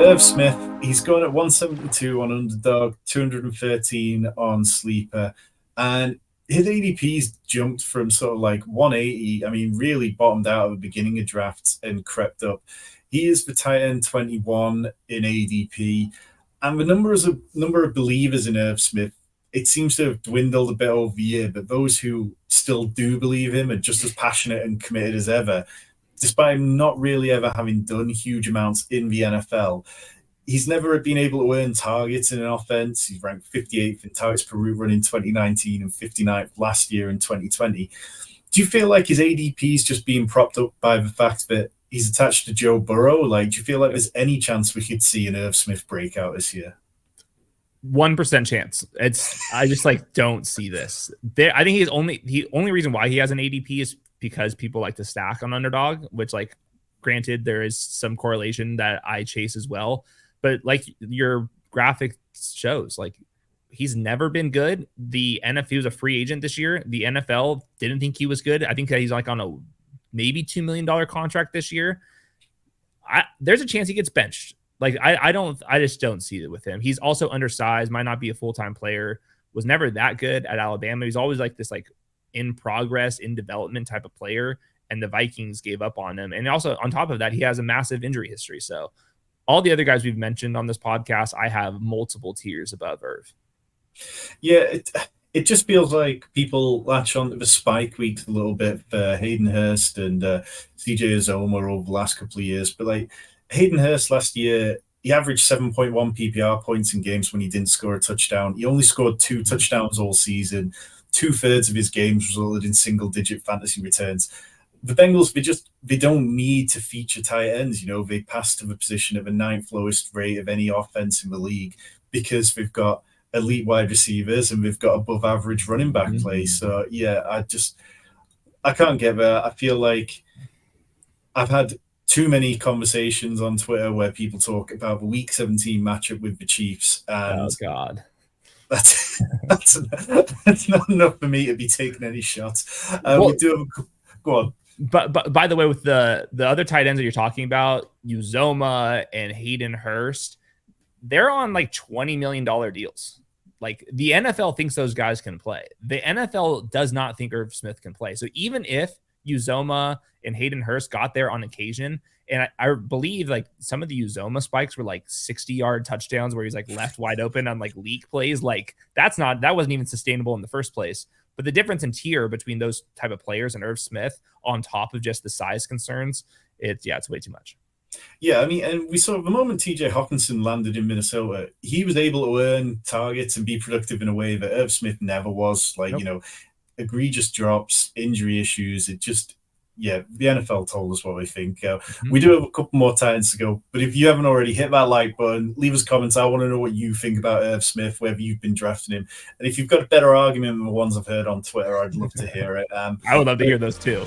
Irv Smith, he's going at 172 on Underdog, 213 on Sleeper, and his ADP's jumped from sort of like 180. I mean, really bottomed out at the beginning of drafts and crept up. He is the tight end 21 in ADP, and the number of believers in Irv Smith, it seems to have dwindled a bit over the year, but those who still do believe him are just as passionate and committed as ever, despite him not really ever having done huge amounts in the NFL. He's never been able to earn targets in an offense. He's ranked 58th in targets per route run in 2019 and 59th last year in 2020. Do you feel like his ADP is just being propped up by the fact that he's attached to Joe Burrow? Like, do you feel like there's any chance we could see an Irv Smith breakout this year? 1% chance. I just don't see this. I think the only reason why he has an ADP is because people like to stack on Underdog, which, like, granted, there is some correlation that I chase as well. But like your graphic shows, like, he's never been good. The NFL, he was a free agent this year. The NFL didn't think he was good. I think that he's like on a maybe $2 million contract this year. There's a chance he gets benched. Like, I just don't see it with him. He's also undersized, might not be a full-time player, was never that good at Alabama. He's always like this, like, in progress, in development type of player, and the Vikings gave up on him. And also, on top of that, he has a massive injury history. So all the other guys we've mentioned on this podcast, I have multiple tiers above Irv. Yeah, it just feels like people latch on to the spike weeks a little bit for Hayden Hurst and CJ Uzomah over the last couple of years. But, like, Hayden Hurst last year, he averaged 7.1 PPR points in games when he didn't score a touchdown. He only scored 2 touchdowns all season. 2/3 of his games resulted in single-digit fantasy returns. The Bengals, they don't need to feature tight ends. You know, they pass to the position at the 9th lowest rate of any offense in the league because they've got elite wide receivers and they've got above average running back play. So yeah, I can't get there. I feel like I've had too many conversations on Twitter where people talk about the Week 17 matchup with the Chiefs, and oh God, that's not enough for me to be taking any shots. We do have go on. But by the way, with the other tight ends that you're talking about, Uzomah and Hayden Hurst, they're on like $20 million deals. Like, the NFL thinks those guys can play. The NFL does not think Irv Smith can play. So even if Uzomah and Hayden Hurst got there on occasion, and I believe like some of the Uzomah spikes were like 60-yard touchdowns where he's like left wide open on like leak plays. Like, that wasn't even sustainable in the first place. But the difference in tier between those type of players and Irv Smith, on top of just the size concerns, it's way too much. Yeah, I mean, and we saw the moment TJ Hawkinson landed in Minnesota, he was able to earn targets and be productive in a way that Irv Smith never was. Like, you know, egregious drops, injury issues. It just, the NFL told us what we think. We do have a couple more Titans to go, but if you haven't already, hit that like button, leave us comments. I want to know what you think about Irv Smith, whether you've been drafting him. And if you've got a better argument than the ones I've heard on Twitter, I'd love to hear it. I would love to hear those too.